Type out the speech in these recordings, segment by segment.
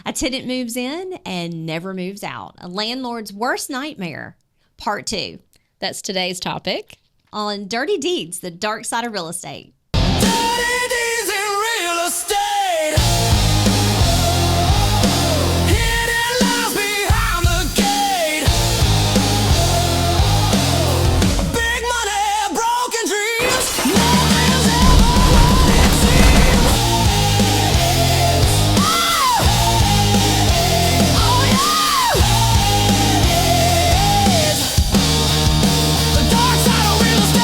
A tenant moves in and never moves out. A landlord's worst nightmare, part 2. That's today's topic. On Dirty Deeds, the dark side of real estate. Dirty deeds in real estate. Hidden lies behind the gate. Big money, broken dreams. Nothing's ever what it seems. Oh yeah. The dark side of real estate.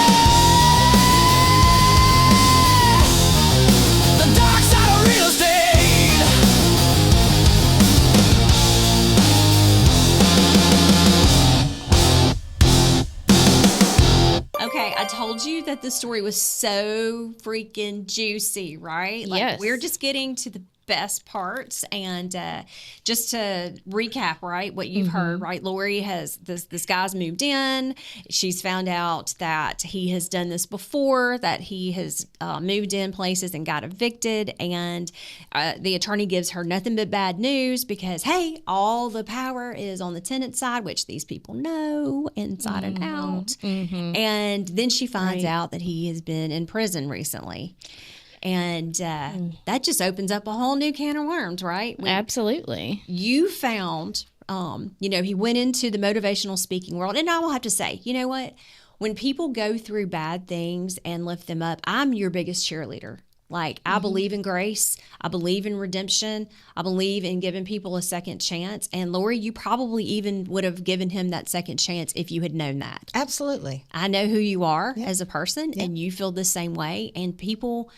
The dark side of real estate. Okay, I told you that the story was so freaking juicy, right? Like, Yes. we're just getting to the best parts. And just to recap, right, what you've heard, right? Lori has, this guy's moved in. She's found out that he has done this before, that he has moved in places and got evicted. And the attorney gives her nothing but bad news because, hey, all the power is on the tenant side, which these people know inside and out. And then she finds out that he has been in prison recently. And that just opens up a whole new can of worms, right? Absolutely. You found, he went into the motivational speaking world. And I will have to say, you know what? When people go through bad things and lift them up, I'm your biggest cheerleader. Like, I believe in grace. I believe in redemption. I believe in giving people a second chance. And Lori, you probably even would have given him that second chance if you had known that. Absolutely. I know who you are as a person, and you feel the same way. And people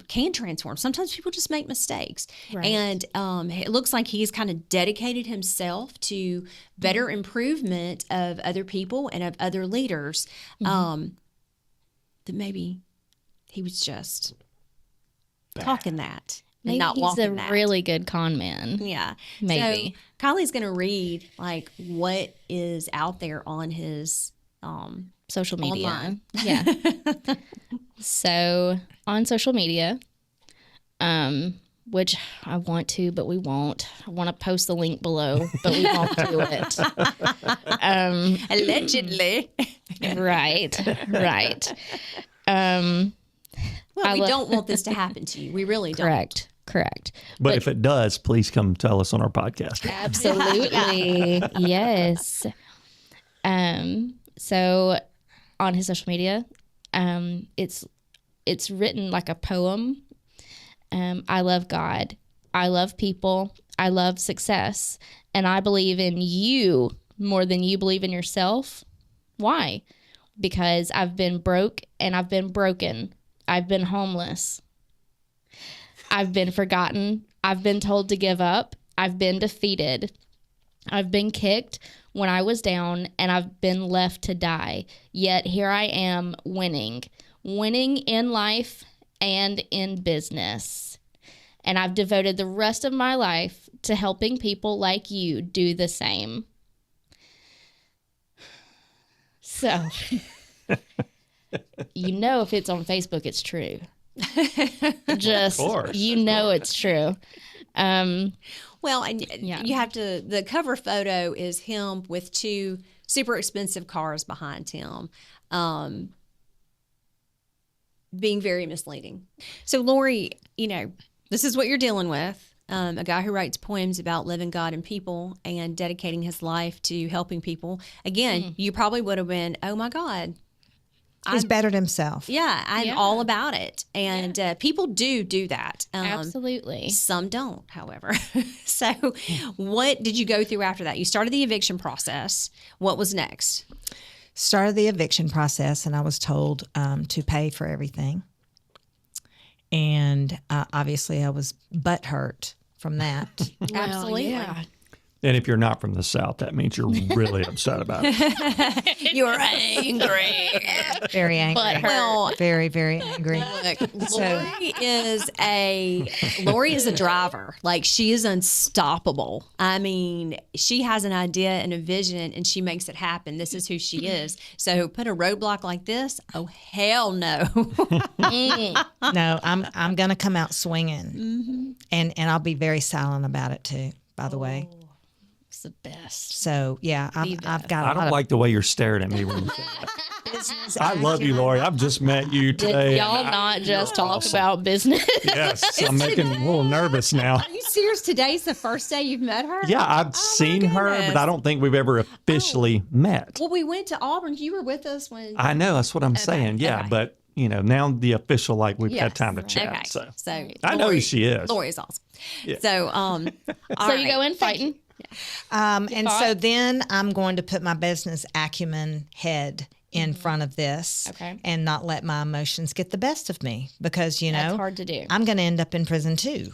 can transform. Sometimes people just make mistakes. Right. And it looks like he's kind of dedicated himself to better improvement of other people and of other leaders. That maybe he was just talking that and Maybe not he's walking a that. really good con man. Yeah. Maybe. So Kylie's going to read like what is out there on his Social media. online. Yeah. So on social media, which I want to, but we won't. I want to post the link below, but we won't do it. Allegedly. Right. Well, we don't want this to happen to you. We really don't. Correct. But if it does, please come tell us on our podcast. Absolutely. Yes. So on his social media, it's written like a poem. I love God. I love people. I love success. And I believe in you more than you believe in yourself. Why? Because I've been broke and I've been broken. I've been homeless. I've been forgotten. I've been told to give up. I've been defeated. I've been kicked when I was down, and I've been left to die. Yet here I am winning in life and in business. And I've devoted the rest of my life to helping people like you do the same. So, if it's on Facebook, it's true. Just, it's true. Well, and you have to, the cover photo is him with 2 super expensive cars behind him, being very misleading. So Lori, this is what you're dealing with. A guy who writes poems about living God and people and dedicating his life to helping people. Again, you probably would have been, oh my God. He's bettered himself. Yeah, I'm all about it. And people do that. Absolutely. Some don't, however. So what did you go through after that? You started the eviction process. What was next? Started the eviction process, and I was told to pay for everything. And obviously I was butthurt from that. Absolutely. Yeah. And if you're not from the South, that means you're really upset about it. You're angry. Very angry. Well, Very, very angry. Lori is a driver. Like, she is unstoppable. I mean, she has an idea and a vision, and she makes it happen. This is who she is. So put a roadblock like this, oh hell no. No, I'm gonna come out swinging, and I'll be very silent about it too. By the way, It's the best. so yeah, I've got. I don't like the way you're staring at me when you say that. I love you, Lori. I've just met you today. Did y'all not just talk about business? Yes, I'm making a little nervous now. Are you serious? Today's the first day you've met her? Yeah, I've seen her, but I don't think we've ever officially met. Well, we went to Auburn. You were with us when. I know, that's what I'm saying. Yeah, okay. but now the official, like, we've had Yes. time to chat. Okay. So I know who she is. Lori's awesome. Yeah. So, So you go in fighting. And so then I'm going to put my business acumen head in front of this, Okay. and not let my emotions get the best of me, because That's hard to do. I'm going to end up in prison too.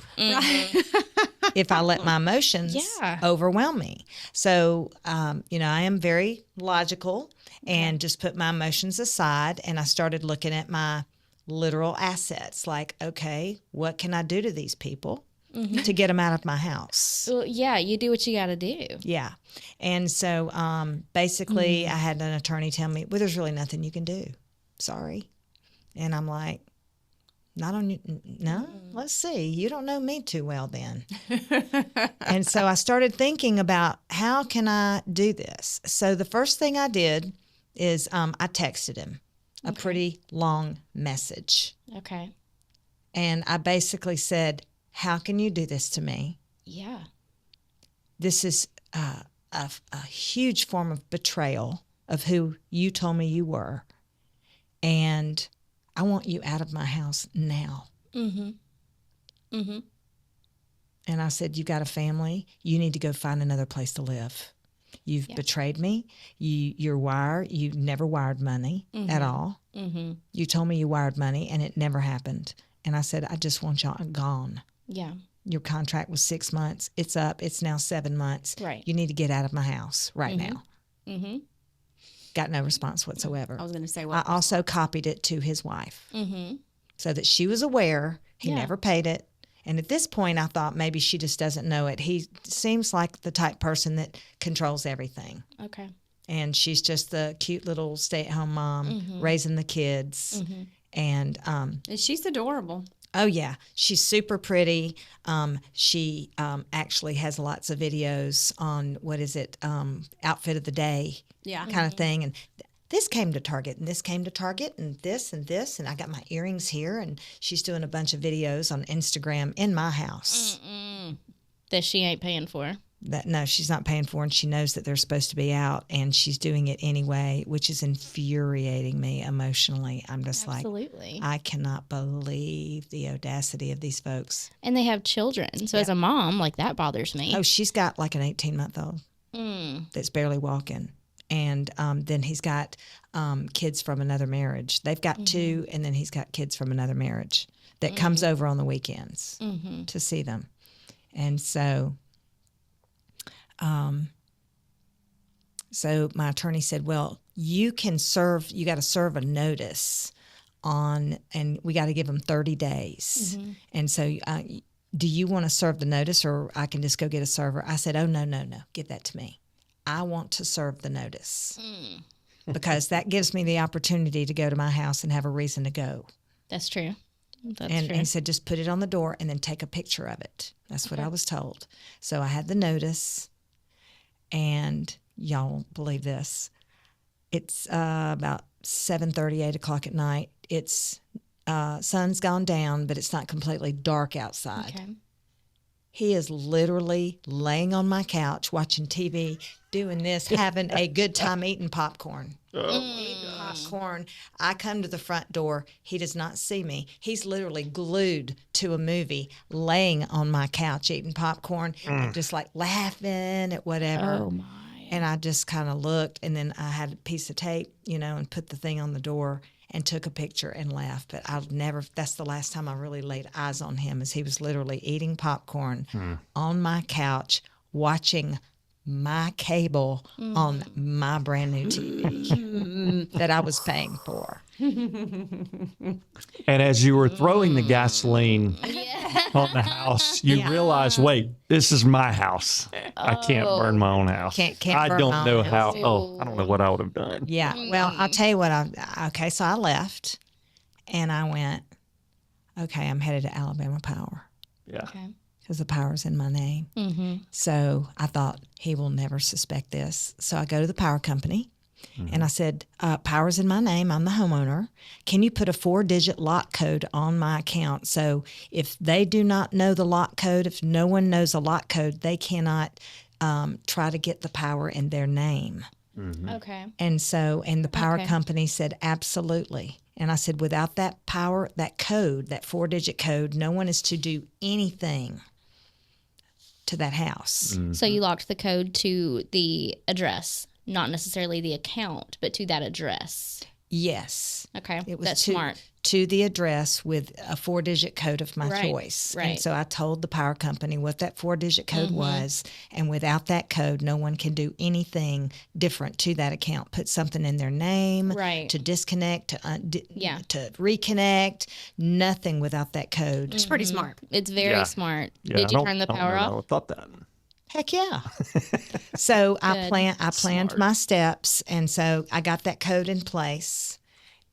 If I let my emotions Yeah. overwhelm me. So, I am very logical and just put my emotions aside. And I started looking at my literal assets. Like, okay, what can I do to these people to get them out of my house? Well, yeah, you do what you got to do. Yeah. And so basically I had an attorney tell me, well, there's really nothing you can do. Sorry. And I'm like, not on you. No, let's see. You don't know me too well then. And so I started thinking about, how can I do this? So the first thing I did is I texted him a pretty long message. Okay. And I basically said, how can you do this to me? Yeah. This is a huge form of betrayal of who you told me you were. And I want you out of my house now. And I said, you got a family. You need to go find another place to live. You've betrayed me. You never wired money at all. You told me you wired money, and it never happened. And I said, I just want y'all gone. Yeah. Your contract was 6 months. It's up. It's now 7 months. Right. You need to get out of my house right now. Mm-hmm. Got no response whatsoever. I was going to say, I what? also copied it to his wife so that she was aware. He never paid it. And at this point, I thought maybe she just doesn't know it. He seems like the type person that controls everything. Okay. And she's just the cute little stay-at-home mom raising the kids. And And she's adorable. oh yeah, she's super pretty. She actually has lots of videos on outfit of the day, kind of thing. And this came to Target, and this came to Target, and this, and I got my earrings here. And she's doing a bunch of videos on Instagram in my house That she ain't paying for. that no, she's not paying for, and she knows that they're supposed to be out, and she's doing it anyway, which is infuriating me emotionally. I'm just Absolutely. like, I cannot believe the audacity of these folks. And they have children. So as a mom, like, that bothers me. Oh, she's got like an 18-month-old that's barely walking. And then he's got kids from another marriage. They've got two, and then he's got kids from another marriage that comes over on the weekends to see them. And so my attorney said, well, you got to serve a notice and we got to give them 30 days. And so do you want to serve the notice, or I can just go get a server? I said, oh, no, give that to me. I want to serve the notice because that gives me the opportunity to go to my house and have a reason to go. That's true. That's And true. he said, just put it on the door and then take a picture of it. That's what I was told. So I had the notice, and y'all won't believe this. It's about 7:30, 8 o'clock at night. It's sun's gone down, but it's not completely dark outside. Okay. He is literally laying on my couch watching TV, doing this, having a good time eating popcorn. Eating popcorn. I come to the front door. He does not see me. He's literally glued to a movie, laying on my couch eating popcorn, and just like laughing at whatever. Oh, my. And I just kind of looked, and then I had a piece of tape, and put the thing on the door and took a picture and left. But that's the last time I really laid eyes on him, as he was literally eating popcorn on my couch, watching my cable on my brand new TV that I was paying for. And as you were throwing the gasoline on the house, you realized, wait, this is my house. I can't burn my own house. Can't I burn don't my know own how. house. Oh, I don't know what I would have done. Yeah. Well, I'll tell you what. Okay, so I left, and I went. Okay, I'm headed to Alabama Power Yeah. Okay. because the power's in my name. Mm-hmm. So I thought he will never suspect this. So I go to the power company, and I said, "Power's in my name. I'm the homeowner. Can you put a 4-digit lock code on my account so if they do not know the lock code, if no one knows a lock code, they cannot try to get the power in their name?" Okay. And the power Okay. company said, absolutely. And I said, without that power, that code, that 4-digit code, no one is to do anything to that house. So you locked the code to the address, not necessarily the account, but to that address. Yes. Okay. It was That's to, smart. to the address with a 4-digit code of my Right, choice. right. And so I told the power company what that 4-digit code was. And without that code, no one can do anything different to that account. Put something in their name, Right. to disconnect, to Yeah. to reconnect, nothing without that code. It's pretty smart. It's very Yeah. smart. Yeah, Did I you don't- turn the I don't power know that I off? would thought that. Heck yeah. So I Good. planned Smart. my steps, and so I got that code in place,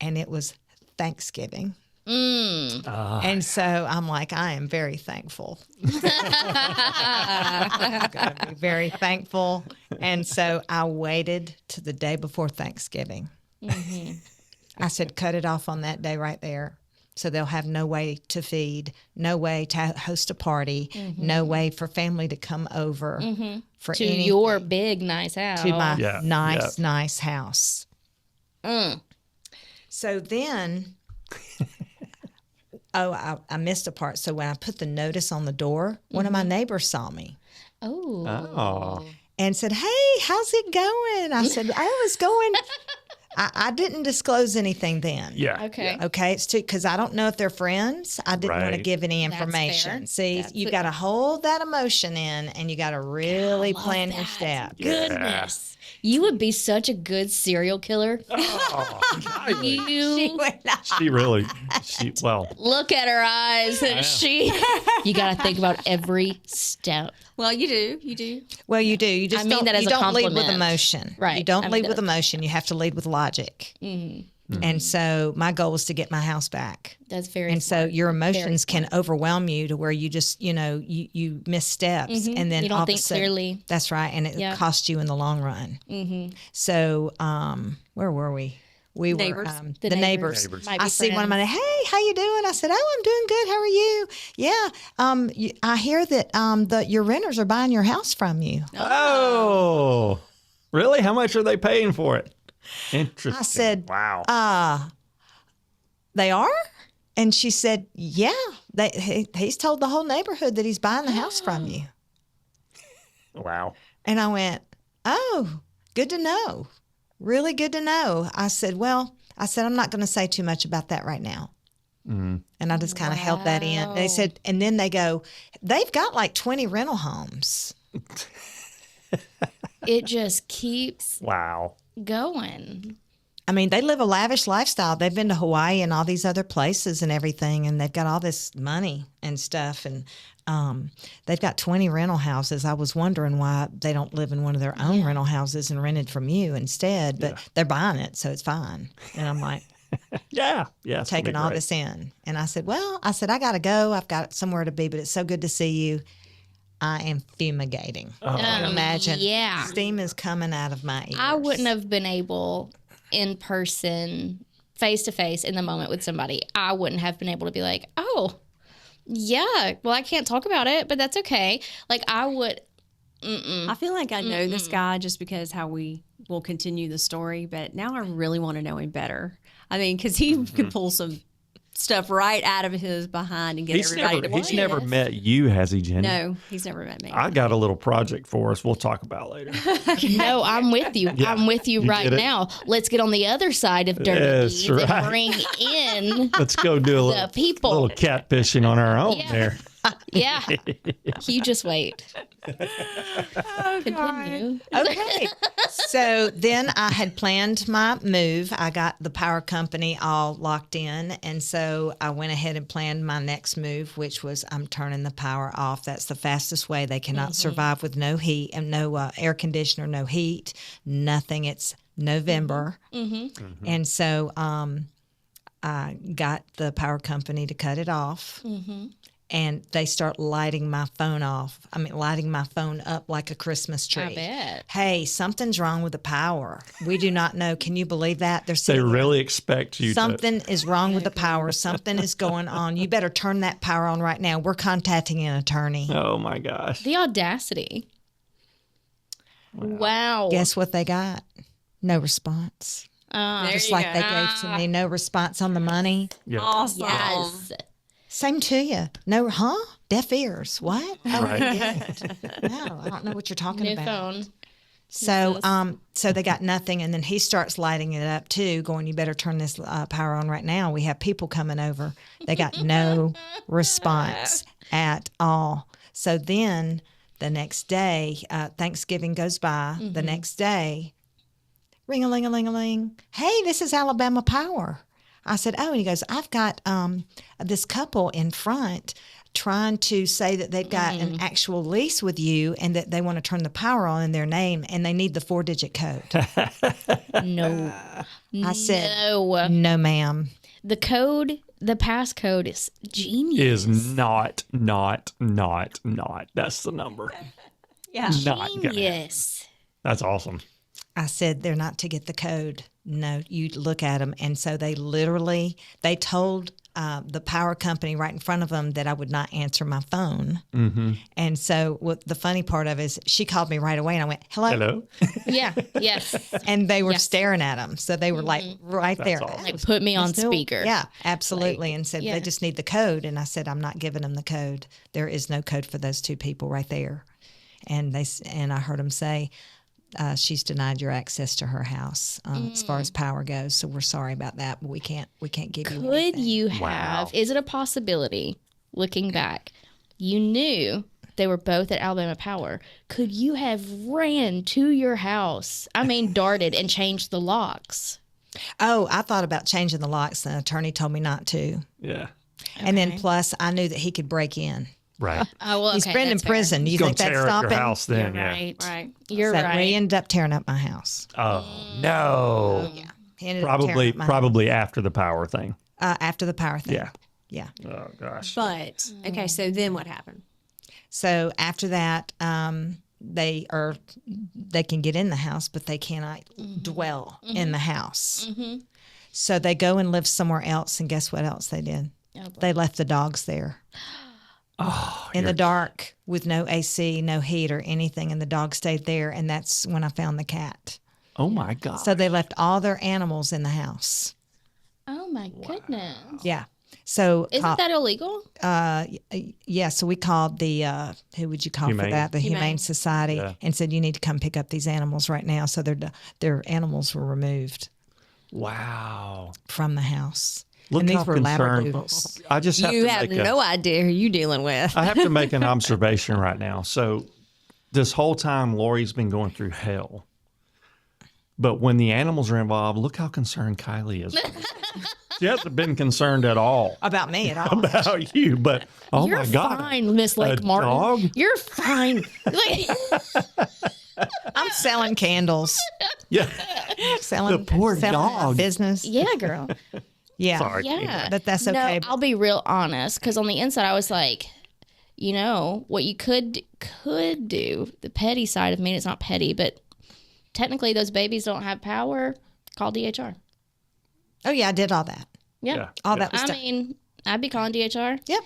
and it was Thanksgiving. And so I'm like, I am very thankful. I'm going to be very thankful. And so I waited to the day before Thanksgiving. I said, cut it off on that day right there. So they'll have no way to feed, no way to host a party, no way for family to come over for To any your big, nice house. to my Yeah, nice house. So then, I missed a part. So when I put the notice on the door, one of my neighbors saw me Oh. Oh. and said, "Hey, how's it going?" I said, "Oh, it's going." I didn't disclose anything then. Yeah. Okay. Okay, it's too because I don't know if they're friends. I didn't want to Right. give any That's information. fair. See, That's you it. got to hold that emotion in, and you got to really love plan your that. steps. Goodness. You would be such a good serial killer. Oh, You she really, well, look at her eyes. She you gotta think about every step. Well, you do. You do. Well, you do. You just I mean don't, that as you a don't lead with compliment. emotion. Right. You don't I mean lead that- with emotion. You have to lead with logic. And so my goal was to get my house back. That's very And so your Very emotions can overwhelm you to where you just, you miss steps and then You don't all think of a sudden, clearly. That's right. And it Yeah. costs you in the long run. So where were we? We Neighbors. were The the neighbors. neighbors. Might be I see one of friends. my, hey, how you doing? I said, oh, I'm doing good. How are you? Yeah. I hear that your renters are buying your house from you. oh, really? How much are they paying for it? Interesting. I said, wow. They are? And she said, yeah. He's told the whole neighborhood that he's buying the house from you. Wow. And I went, oh, good to know. Really good to know. I said, I'm not going to say too much about that right now. And I just kind of held that in. They said, and then they go, they've got like 20 rental homes. It just keeps Wow. going. I mean, they live a lavish lifestyle. They've been to Hawaii and all these other places and everything, and they've got all this money and stuff. And they've got 20 rental houses. I was wondering why they don't live in one of their own rental houses and rented from you instead, but they're buying it, so it's fine. And I'm like, Yeah. Yeah. it's gonna taking be all great. this in. And I said, I got to go. I've got somewhere to be, but it's so good to see you. I am fumigating. Oh. Imagine. Yeah. Steam is coming out of my ears. I wouldn't have been able in person, face to face in the moment with somebody. I wouldn't have been able to be like, oh, yeah, well, I can't talk about it, but that's okay. Like I would. I feel like I know this guy just because how we will continue the story, but now I really want to know him better. I mean, because he could pull some stuff right out of his behind and get He's everybody never, to he's believe never it. met you, has he, Jenny? No, he's never met me. I got a little project for us. We'll talk about later. No, I'm with you. Yeah, I'm with you you right get it. now. Let's get on the other side of dirty That's deeds and right. bring in Let's go do a the little people. catfishing on our own Yeah. there. Yeah. You just wait. Oh, Continue. Okay. So then I had planned my move. I got the power company all locked in. And so I went ahead and planned my next move, which was I'm turning the power off. That's the fastest way. They cannot survive with no heat and no air conditioner, no heat, nothing. It's November. And so I got the power company to cut it off. And they start lighting my phone off. I mean, lighting my phone up like a Christmas tree. I bet. Hey, something's wrong with the power. We do not know. Can you believe that? They're They sitting there. really expect you to. Something is wrong with the power. Something is going on. You better turn that power on right now. We're contacting an attorney. Oh my gosh. The audacity. Wow. Guess what they got? No response. Just like they gave to me. No response on the money. Yeah. Awesome. Yes. Same to you. No, huh? Deaf ears. What? Oh, Right. no, I don't know what you're talking New about. phone. So, so they got nothing, and then he starts lighting it up too, going, "You better turn this power on right now. We have people coming over." They got no response at all. So then the next day, Thanksgiving goes by. The next day, ring-a-ling-a-ling-a-ling. Hey, this is Alabama Power. I said, "Oh," and he goes, "I've got this couple in front trying to say that they've got an actual lease with you and that they want to turn the power on in their name and they need the 4-digit code." No. I said, No. "No, ma'am." The code, the passcode is genius. Is not. That's the number. Yeah. Not gonna. Genius. That's awesome. I said, "They're not to get the code. No, you look at them." And so they told the power company right in front of them that I would not answer my phone. And so what the funny part of it is she called me right away and I went, "Hello." Hello. Yeah. Yes. And they were staring at them. So they were like right there. awesome. Like put me on Miss Newell- speaker. Yeah, absolutely. Like, And said, yeah. "They just need the code." And I said, "I'm not giving them the code. There is no code for those two people right there." And I heard them say, "She's denied your access to her house as far as power goes. So we're sorry about that, but we can't give you Could anything." you Wow. have, is it a possibility, looking back, you knew they were both at Alabama Power. Could you have ran to your house? I mean, darted and changed the locks. Oh, I thought about changing the locks. The attorney told me not to. Yeah. And then plus, I knew that he could break in. Right. Oh, well, He's okay, been in that's fair. prison. Do you He's gonna think that's tear up stopping? your house then. You're Yeah. right. Right. You're So right. he ended up tearing up my house. Oh no. He ended up tearing Probably up my probably after the power thing. after the power thing. Yeah. Yeah. Oh gosh. But okay, so then what happened? So after that, they can get in the house, but they cannot dwell in the house. So they go and live somewhere else, and guess what else they did? They left the dogs there. In the dark with no AC, no heat or anything, and the dog stayed there, and that's when I found the cat. Oh my god. So they left all their animals in the house. Oh, my goodness. Yeah. So Isn't that illegal? yeah, so we called the who would you call Humane. for that? The Humane Humane. Society, Yeah. and said you need to come pick up these animals right now. So their animals were removed Wow. from the house. Look and these how were concerned. labradoodles. I just have You to have make no idea who you dealing with. I have to make an observation right now. So this whole time Lori's been going through hell. But when the animals are involved, look how concerned Kylie is. She hasn't been concerned at all About me at all. about you, but oh You're my God. fine, Miss Lake Martin. dog? You're fine. Like, I'm selling candles. Yeah. Selling The poor selling my dog. business. yeah, girl. Yeah. Sorry. Yeah. But that's okay. No, I'll be real honest, because on the inside, I was like, you know, what you could do, the petty side of me, and it's not petty, but technically those babies don't have power, call DHR. Oh yeah, I did all that. Yeah. Yeah. All that was I done. mean, I'd be calling DHR. Yep.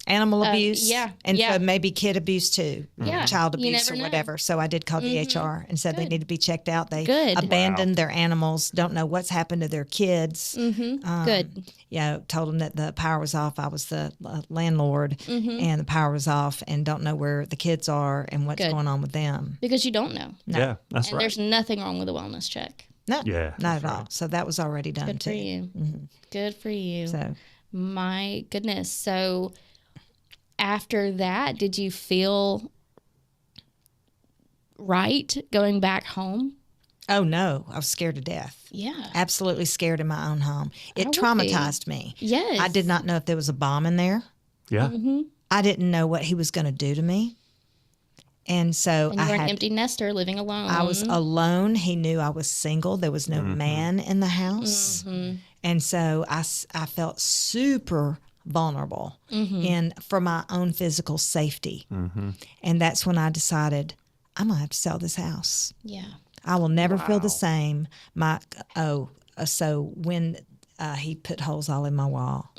Animal abuse. yeah, And yeah. so maybe kid abuse too. Yeah, Child you abuse never or know. whatever. So I did call DHR and said they Good. need to be checked out. They Good. abandoned their animals, don't know what's happened to their kids. Good. Yeah, told them that the power was off. I was the landlord and the power was off and don't know where the kids are and what's Good. going on with them. Because you don't know. Yeah, that's And right. there's nothing wrong with a wellness check. No, Yeah, not that's at all. right. So that was already done Good for too. you. Good for you. So My goodness. So after that, did you feel right going back home? Oh no, I was scared to death. Yeah. Absolutely scared in my own home. It I would traumatized me. Yes. I did not know if there was a bomb in there. Yeah. I didn't know what he was going to do to me. And so And you were an empty nester living alone. I was alone. He knew I was single. There was no man in the house. And so I felt super vulnerable for my own physical safety. And that's when I decided I'm going to have to sell this house. Yeah. I will never feel the same. So when he put holes all in my wall,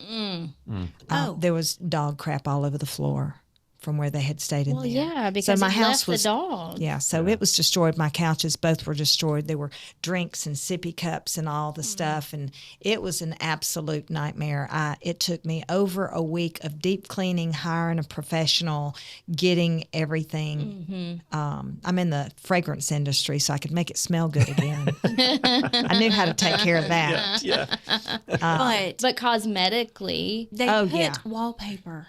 there was dog crap all over the floor from where they had stayed in Well, there. yeah, because so my he house left was the dog. Yeah, so it was destroyed. My couches both were destroyed. There were drinks and sippy cups and all the stuff, and it was an absolute nightmare. It took me over a week of deep cleaning, hiring a professional, getting everything. I'm in the fragrance industry, so I could make it smell good again. I knew how to take care of that. Yeah. But cosmetically, they Oh, put yeah. wallpaper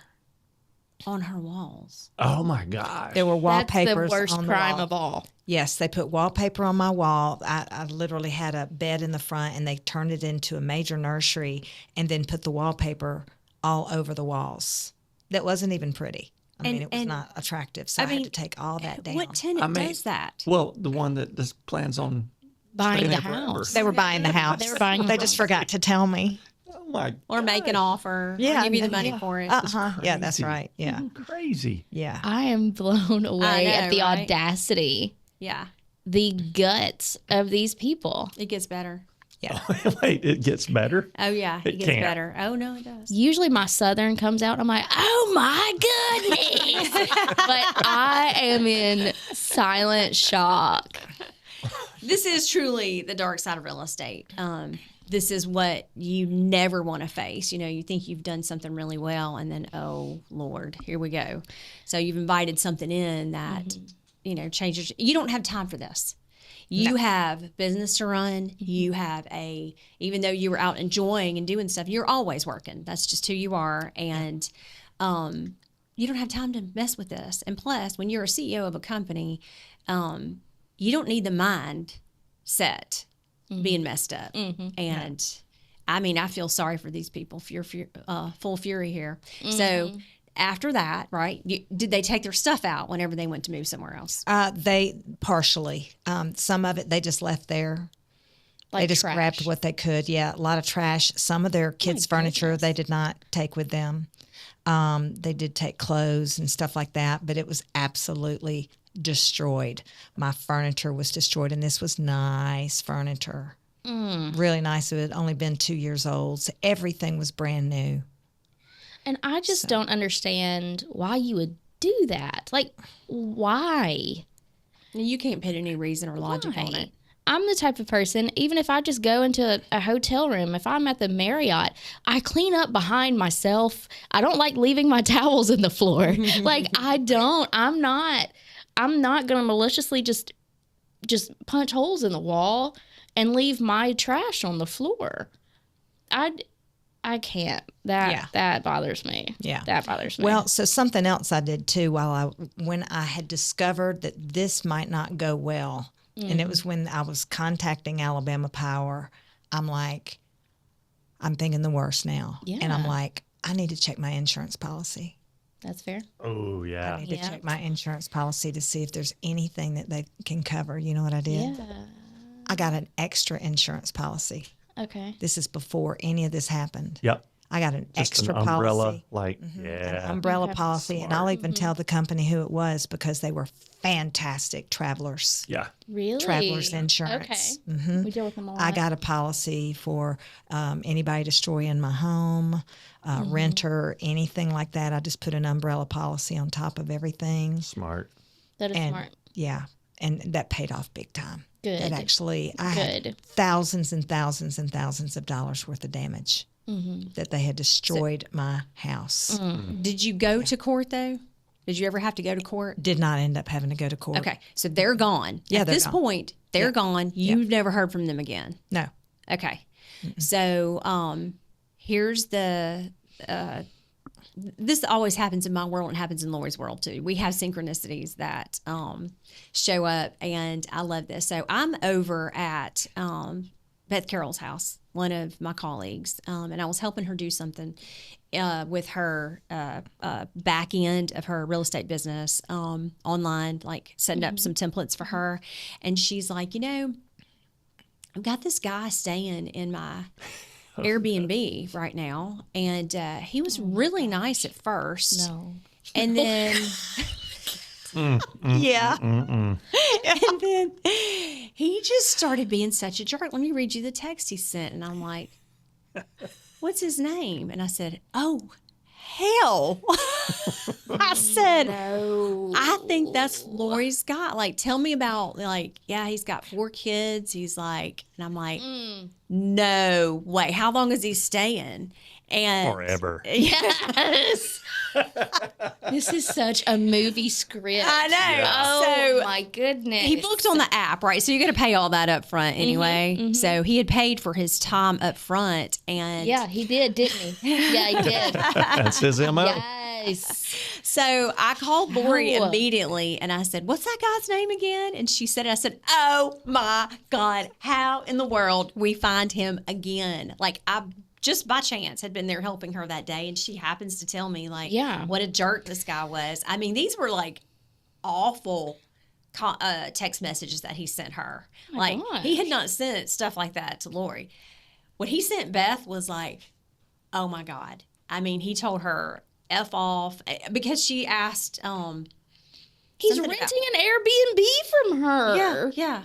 on her walls. Oh my gosh. There were that's wallpapers the worst on the crime wall. of all. Yes, they put wallpaper on my wall. I literally had a bed in the front, and they turned it into a major nursery and then put the wallpaper all over the walls. That wasn't even pretty. I mean, it was not attractive, so I had to take all that down. What tenant does that? Well, the one that just plans on Buying staying the there forever. house. They were buying the house. They were buying the They just forgot to tell me. Oh my Or make an offer. Or give you the money for it. Yeah, that's right. Yeah, crazy. yeah. I am blown away know, at the right? audacity, Yeah. the guts of these people. It gets better. Wait, it gets better? Oh, yeah. It gets can't. better. Oh, no, it does. Usually my Southern comes out, I'm like, oh my goodness. But I am in silent shock. This is truly the dark side of real estate. This is what you never want to face. You know, you think you've done something really well, and then, oh, Lord, here we go. So you've invited something in that, you know, changes. You don't have time for this. You have business to run. You have even though you were out enjoying and doing stuff, you're always working. That's just who you are. And you don't have time to mess with this. And plus, when you're a CEO of a company, you don't need the mind set being messed up. And I mean, I feel sorry for these people. Full fury here. So after that, right? Did they take their stuff out whenever they went to move somewhere else? They partially. Some of it they just left there. Like They just trash. grabbed what they could. Yeah, a lot of trash. Some of their kids' furniture they did not take with them. They did take clothes and stuff like that, but it was absolutely destroyed. My furniture was destroyed, and this was nice furniture. Really nice. It had only been 2 years old, so everything was brand new. And I just don't understand why you would do that. Like, why? You can't put any reason or logic on it. I'm the type of person, even if I just go into a hotel room, if I'm at the Marriott, I clean up behind myself. I don't like leaving my towels in the floor. Like, I'm not going to maliciously just punch holes in the wall and leave my trash on the floor. I can't. That bothers me. Yeah. That bothers me. Well, so something else I did too when I had discovered that this might not go well, and it was when I was contacting Alabama Power, I'm like, I'm thinking the worst now. Yeah. And I'm like, I need to check my insurance policy. that's fair. Oh, yeah. I need to check my insurance policy to see if there's anything that they can cover. You know what I did? Yeah. I got an extra insurance policy. Okay. This is before any of this happened. Yep. I got an Just extra an umbrella, policy. like, yeah. Umbrella policy, and I'll even tell the company who it was because they were fantastic travelers. Yeah. Really? Travelers insurance. Okay. We deal with them a lot. I got a policy for anybody destroying my home, renter, anything like that. I just put an umbrella policy on top of everything. Smart. That is And smart. yeah, and that paid off big time. Good. It actually, I had Good. thousands and thousands and thousands of dollars worth of damage that they had destroyed my house. Did you go to court, though? Did you ever have to go to court? Did not end up having to go to court. Okay, so they're gone. Yeah, At they're this gone. point, they're gone. You've never heard from them again. No. Okay. So here's the this always happens in my world and happens in Lori's world too. We have synchronicities that show up, and I love this. So I'm over at Beth Carroll's house, one of my colleagues, and I was helping her do something with her back end of her real estate business online, like setting up some templates for her. And she's like, I've got this guy staying in my Airbnb right now, and he was really nice at first. No. And then Yeah. and then he just started being such a jerk. Let me read you the text he sent. And I'm like, what's his name? And I said, oh, hell. I said, No. I think that's Lori's guy. Like, tell me about, like, yeah, he's got 4 kids. He's like, and I'm like, no, wait, how long is he staying? And Forever. Yes. This is such a movie script. I know. Oh So my goodness. he booked on the app, right? So you got to pay all that up front anyway. So he had paid for his time up front, and Yeah, he did, didn't he? Yeah, he did. That's his MO. Yes. so I called Lori How? immediately, and I said, "What's that guy's name again?" And she said, "I said, oh my God, how in the world we find him again? Like I." Just by chance had been there helping her that day, and she happens to tell me like, Yeah. what a jerk this guy was. I mean, these were like awful text messages that he sent her. Like gosh. he had not sent stuff like that to Lori. What he sent Beth was like, oh my God. I mean, he told her F off because she asked. He's something renting an Airbnb from her. Yeah.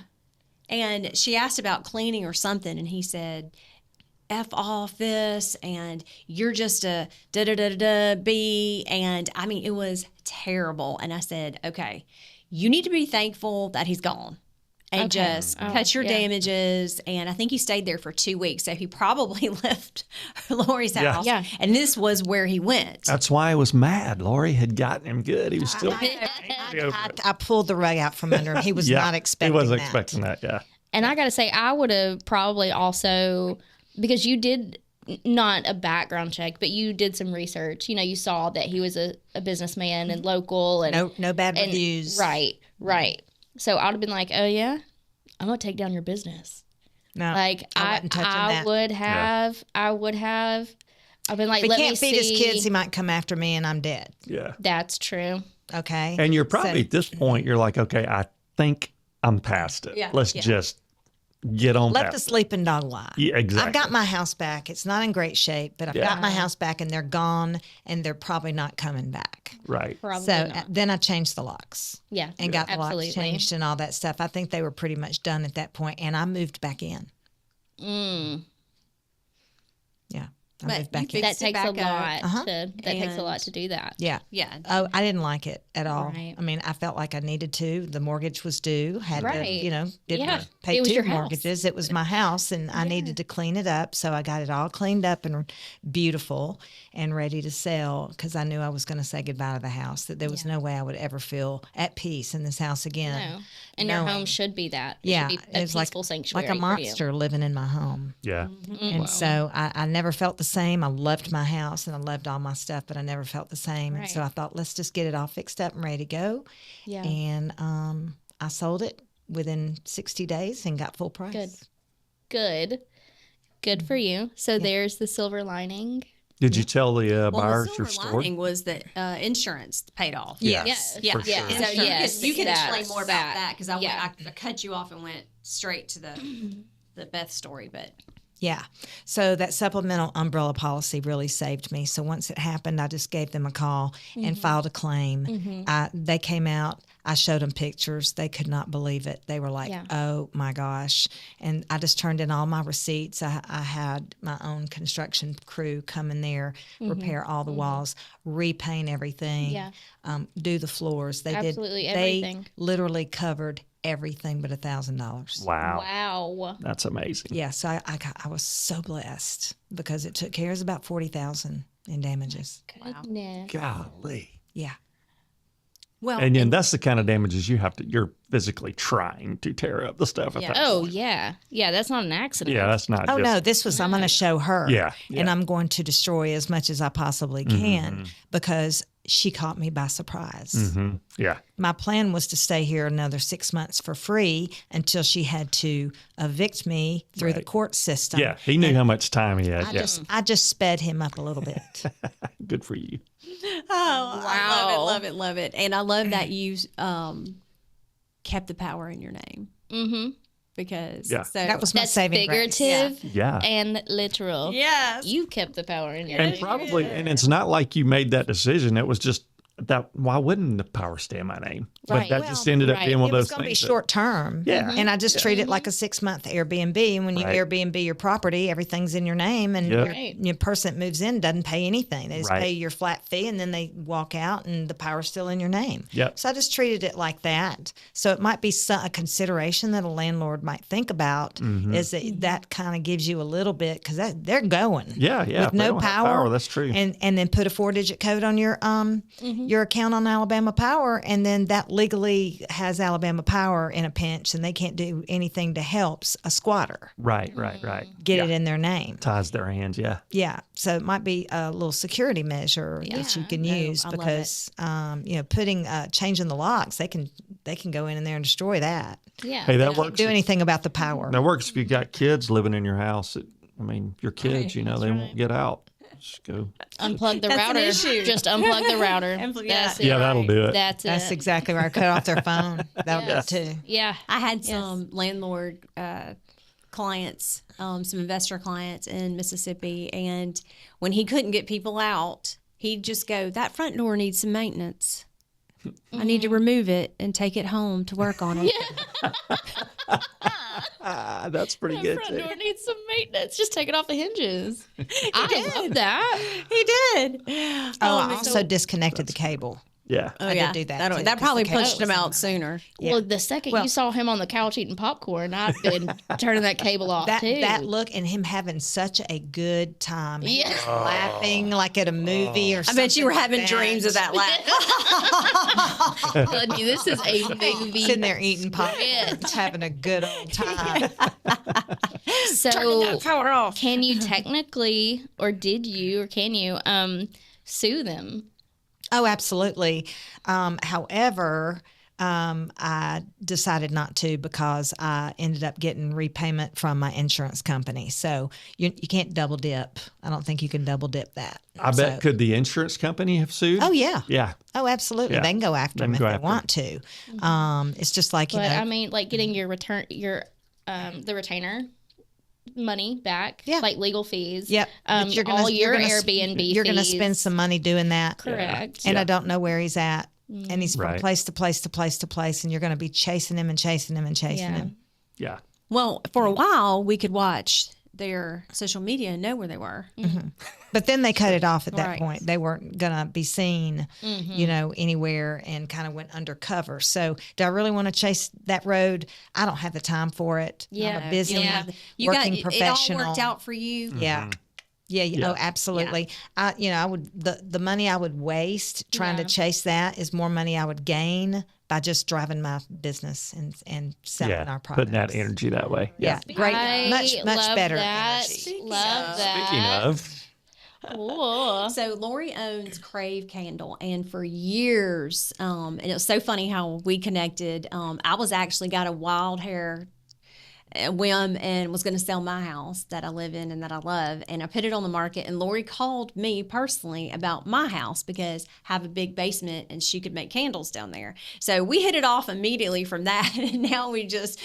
And she asked about cleaning or something, and he said, F off this, and you're just a da-da-da-da-B. And I mean, it was terrible. And I said, okay, you need to be thankful that he's gone and just cut your damages. And I think he stayed there for 2 weeks. So he probably left Lori's Yeah. house. Yeah. And this was where he went. That's why I was mad. Lori had gotten him good. He was still I pulled the rug out from under him. He was not expecting He wasn't that. expecting that, yeah. And I got to say, I would have probably also, because you did not a background check, but you did some research. You saw that he was a businessman and local. And No bad and- reviews. Right. So I would have been like, oh, yeah, I'm going to take down your business. No, Like, I wasn't touching that. I would have. I've been like, If he let me can't feed see. his kids, he might come after me and I'm dead. Yeah. That's true. Okay. And you're probably at this point, you're like, okay, I think I'm past it. Yeah, Let's yeah. just get on Let past the it. sleeping dog lie. Yeah, exactly. I've got my house back. It's not in great shape, but I've Yeah. got my house back and they're gone and they're probably not coming back. Right. Probably So not. then I changed the locks Yeah. and got the Absolutely. locks changed and all that stuff. I think they were pretty much done at that point, and I moved back in. Yeah, I But moved back you in. That Fix it takes a back up. lot. That takes a lot And- to do that. Yeah. Yeah. Oh, I didn't like it at all. Right. I mean, I felt like I needed to. The mortgage was due. Had Right. to, didn't Yeah. pay It was 2 your house. mortgages. It was my house, and I needed to clean it up. So I got it all cleaned up and beautiful and ready to sell because I knew I was going to say goodbye to the house. That there was no way I would ever feel at peace in this house again. No. And your knowing- home should be that. It Yeah, should be a it's like peaceful sanctuary like a for you. monster living in my home. Yeah. And so I never felt the same. I loved my house and I loved all my stuff, but I never felt the same. And so Right. I thought, let's just get it all fixed up and ready to go. Yeah. And I sold it within 60 days and got full price. Good for you. So there's the silver lining. Did you tell the Well, buyers the your silver story? lining was that insurance paid off. Yes. Yes. Yeah. For Yeah. sure. So Yes, you can explain that's more about that because yeah. I cut you off and went straight to the Beth story. But Yeah. So that supplemental umbrella policy really saved me. So once it happened, I just gave them a call and filed a claim. They came out. I showed them pictures. They could not believe it. They were like, Yeah. oh my gosh. And I just turned in all my receipts. I had my own construction crew come in there, repair all the walls, repaint everything, Yeah. do the floors. They Absolutely did. everything. They literally covered everything but $1,000. Wow. Wow. That's amazing. Yeah, so I was so blessed because it took care of about 40,000 in damages. Goodness. Golly. Yeah, Well, And then that's the kind of damages you're physically trying to tear up the stuff at Yeah. that Oh point. yeah, yeah. That's not an accident. Yeah, that's not Oh just, no, this was I'm going to show her. Yeah, And yeah. I'm going to destroy as much as I possibly can because she caught me by surprise. yeah. My plan was to stay here another 6 months for free until she had to evict me through the Right. court system. Yeah, he knew how much time he had. Yeah, I just sped him up a little bit. good for you. Oh, I Wow. love it, love it. And I love that you kept the power in your name. Mm-hmm. Because Yeah. That was my That's saving grace. figurative Yeah. and literal. yes. You kept the power in your And name. probably, and it's not like you made that decision. It was just that. Why wouldn't the power stay in my name? But Right. that just ended up right. being one It of was those going to be things. short term. Yeah. And I just treat it like a 6 month Airbnb. And when you Right. Airbnb your property, everything's in your name. And Yep. your person that moves in doesn't pay anything. They just Right. pay your flat fee and then they walk out and the power's still in your name. Yep. So I just treated it like that. So it might be a consideration that a landlord might think about is that kind of gives you a little bit because they're going. Yeah, yeah. With if they no don't have power, that's true. and then put a 4-digit code on your account on Alabama Power, and then that legally has Alabama Power in a pinch, and they can't do anything to help a squatter right. get Yeah. it in their name. Ties their hands. Yeah. Yeah, so it might be a little security measure that you can use I love because putting changing the locks, they can go in there and destroy that. Yeah. Hey, that Can't works. do anything about the power. That works if you got kids living in your house. I mean, your kids, they won't get out. Just go. Unplug the That's an router. issue. Just unplug the router. Yeah. That's it. Yeah, that'll do it. That's That's it. exactly right. Cut off their phone. That'll Yes. do it too. Yeah. I had some landlord clients, some investor clients in Mississippi, and when he couldn't get people out, he'd just go, "That front door needs some maintenance. I need to remove it and take it home to work on it." That's pretty good Front too. door needs some maintenance. Just take it off the hinges. I love that. He did. Oh, I also disconnected the cable. Yeah. Oh I did yeah, do that, That, too, that 'cause probably the cable pushed him was out sooner. Yeah. Well, the second you saw him on the couch eating popcorn, I've been turning that cable off too. That look and him having such a good time. He Yeah. was laughing like at a movie or I something. bet you were like having dreams of that laugh. I'm telling you, this is a movie. Sitting there eating popcorn, Bitch. having a good old time. So, Power off. can you technically, or did you, or can you, sue them? Oh, absolutely. However, I decided not to because I ended up getting repayment from my insurance company. So you can't double dip. I don't think you can double dip that. I bet could the insurance company have sued? Oh, yeah. Yeah. Oh, absolutely. Yeah. They can go after They them can if go they after want to. It's just like, But I mean, like getting your return, the retainer money back, Yeah. like legal fees. Yep. But All your gonna- Airbnb You're going to fees. spend some money doing that. Correct. And I don't know where he's at. And he's from Right. place to place to place to place. And you're going to be chasing him and chasing him and chasing Yeah. him. Yeah. Well, for a while, we could watch their social media and know where they were. But then they cut it off at that Right. point. They weren't going to be seen, anywhere and kind of went undercover. So do I really want to chase that road? I don't have the time for it. I'm Yeah. a busy working It professional. all worked out for you. Yeah. Yeah, Yeah. oh, absolutely. I would the money I would waste trying to chase that is more money I would gain by just driving my business and selling Yeah. our products. Putting that energy that way. Yeah, great, I much love better. that. energy. Love that. Speaking of, Cool. So Lori owns Crave Candle, and for years, and it was so funny how we connected. I was actually got a wild hair whim and was going to sell my house that I live in and that I love, and I put it on the market. And Lori called me personally about my house because I have a big basement and she could make candles down there. So we hit it off immediately from that, and now we've just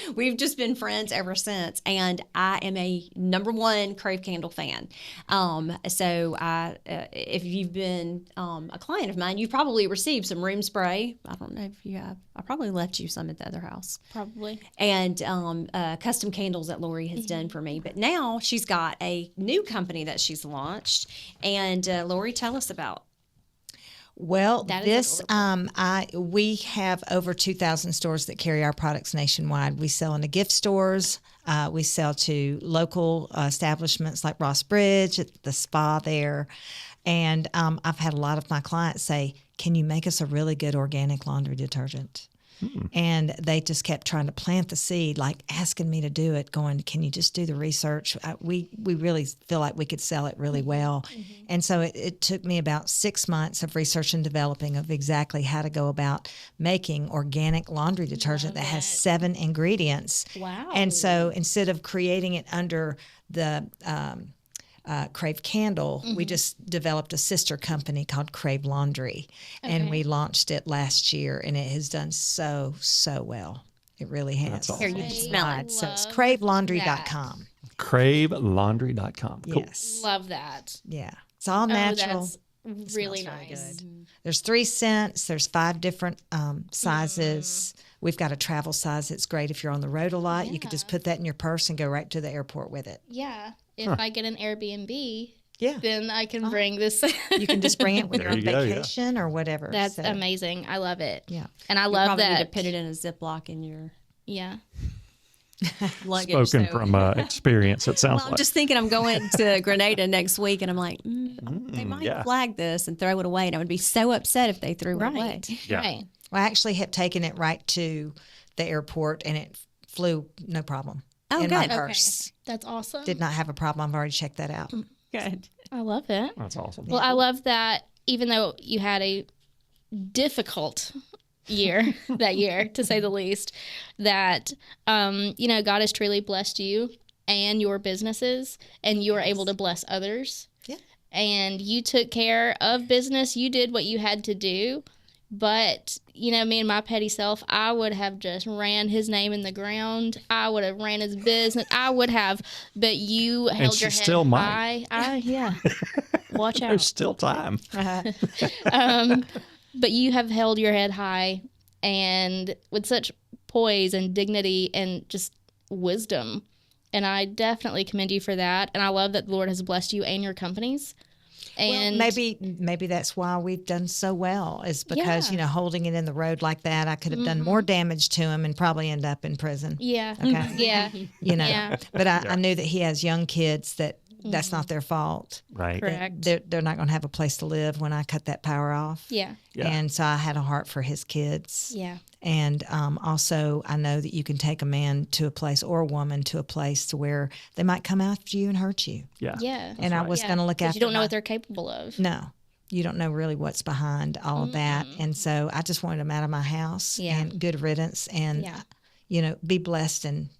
been friends ever since. And I am a #1 Crave Candle fan. So if you've been a client of mine, you've probably received some room spray. I don't know if you have. I probably left you some at the other house. Probably. And custom candles that Lori has done for me. But now she's got a new company that she's launched. And Lori, tell us about. Well, That is we have over 2,000 stores that carry our products nationwide. We sell into gift stores. We sell to local establishments like Ross Bridge, at the spa there. And I've had a lot of my clients say, can you make us a really good organic laundry detergent? And they just kept trying to plant the seed, like asking me to do it, going, can you just do the research? We really feel like we could sell it really well. And so it took me about 6 months of research and developing of exactly how to go about making organic laundry detergent that has 7 ingredients. Wow. And so instead of creating it under the Crave Candle, we just developed a sister company called Crave Laundry, and we launched it last year, and it has done so well. It really has. That's awesome. Here, you can smell it. So it's cravelaundry.com. Cravelaundry.com. Cool. Yes. Love that. Yeah. It's all natural. That's really Smells really nice. good. There's 3 scents. There's 5 different sizes. We've got a travel size that's great if you're on the road a lot. You could just put that in your purse and go right to the airport with it. Yeah. If I get an Airbnb, Yeah. then I can bring this. You can just bring it when There you're on you go, yeah. vacation or whatever. That's So, amazing. I love it. Yeah. And I You love probably that. need to put it in a Ziploc in your Yeah. luggage. Spoken so- from experience, it sounds Well, I'm like. just thinking I'm going to Grenada next week, and I'm like, they might yeah. flag this and throw it away, and I would be so upset if they threw it away. Right. Yeah. Right. Well, I actually have taken it right to the airport, and it flew no problem Oh, in my good. purse. That's awesome. Did not have a problem. I've already checked that out. Good. I love it. That's awesome. Well, I love that even though you had a difficult year that year, to say the least, that, God has truly blessed you and your businesses, and you were able to bless others. Yeah. And you took care of business. You did what you had to do. But, me and my petty self, I would have just ran his name in the ground. I would have ran his business. I would have, but you held she your head still might. high. Yeah. Watch out. There's still time. But you have held your head high and with such poise and dignity and just wisdom. And I definitely commend you for that. And I love that the Lord has blessed you and your companies. And Well, maybe that's why we've done so well, is because, Yeah. holding it in the road like that, I could have done more damage to him and probably end up in prison. yeah. Okay. Yeah. Yeah. But I knew that he has young kids that's not their fault. Right. Correct. They're not going to have a place to live when I cut that power off. Yeah. Yeah. And so I had a heart for his kids. Yeah. And also, I know that you can take a man to a place or a woman to a place to where they might come after you and hurt you. Yeah. Yeah. And I was Yeah. going to look 'Cause after you don't know my- what they're capable of. No, you don't know really what's behind all of that. And so I just wanted him out of my house Yeah. and good riddance and, be blessed and,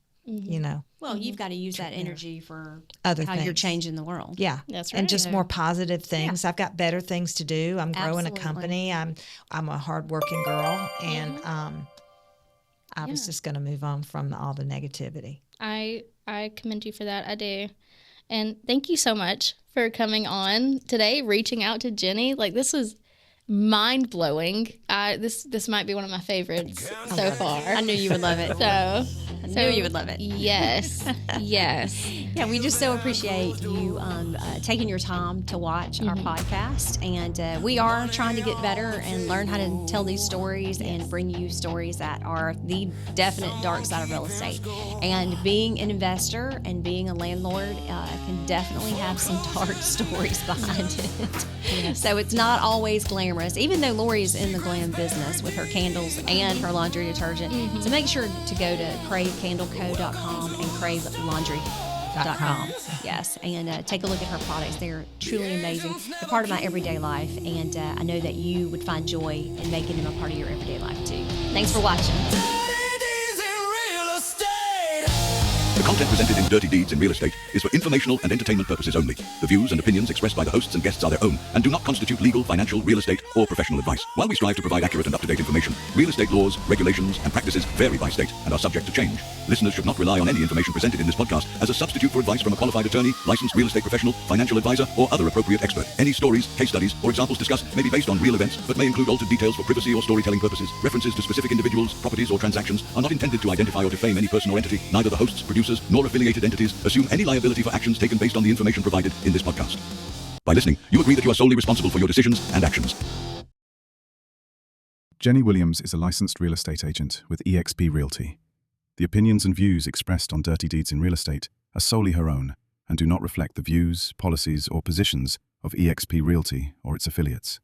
Well, you've got to use that energy for Other how you're things. changing the world. yeah. That's And right. just more positive things. I've got better things to do. I'm growing a Absolutely. company. I'm a hardworking girl. And I was just going to move on from all the negativity. I commend you for that. I do. And thank you so much for coming on today, reaching out to Jenny. Like, this was mind blowing. This might be one of my favorites so far. I knew you would love it. So I knew you would love it. yes, yes. Yeah, we just so appreciate you taking your time to watch our podcast. And we are trying to get better and learn how to tell these stories and bring you stories that are the definite dark side of real estate. And being an investor and being a landlord can definitely have some dark stories behind it. So it's not always glamorous, even though Lori is in the glam business with her candles and her laundry detergent. So make sure to go to cravecandleco.com and cravelaundry.com. Yes, and take a look at her products. They're truly amazing. They're part of my everyday life, and I know that you would find joy in making them a part of your everyday life too. Thanks for watching. Ladies in real estate. The content presented in Dirty Deeds in Real Estate is for informational and entertainment purposes only. The views and opinions expressed by the hosts and guests are their own and do not constitute legal, financial, real estate, or professional advice. While we strive to provide accurate and up-to-date information, real estate laws, regulations, and practices vary by state and are subject to change. Listeners should not rely on any information presented in this podcast as a substitute for advice from a qualified attorney, licensed real estate professional, financial advisor, or other appropriate expert. Any stories, case studies, or examples discussed may be based on real events, but may include altered details for privacy or storytelling purposes. References to specific individuals, properties, or transactions are not intended to identify or defame any person or entity. Neither the hosts, producers, nor affiliated entities assume any liability for actions taken based on the information provided in this podcast. By listening, you agree that you are solely responsible for your decisions and actions. Jenny Williams is a licensed real estate agent with EXP Realty. The opinions and views expressed on Dirty Deeds in Real Estate are solely her own and do not reflect the views, policies, or positions of EXP Realty or its affiliates.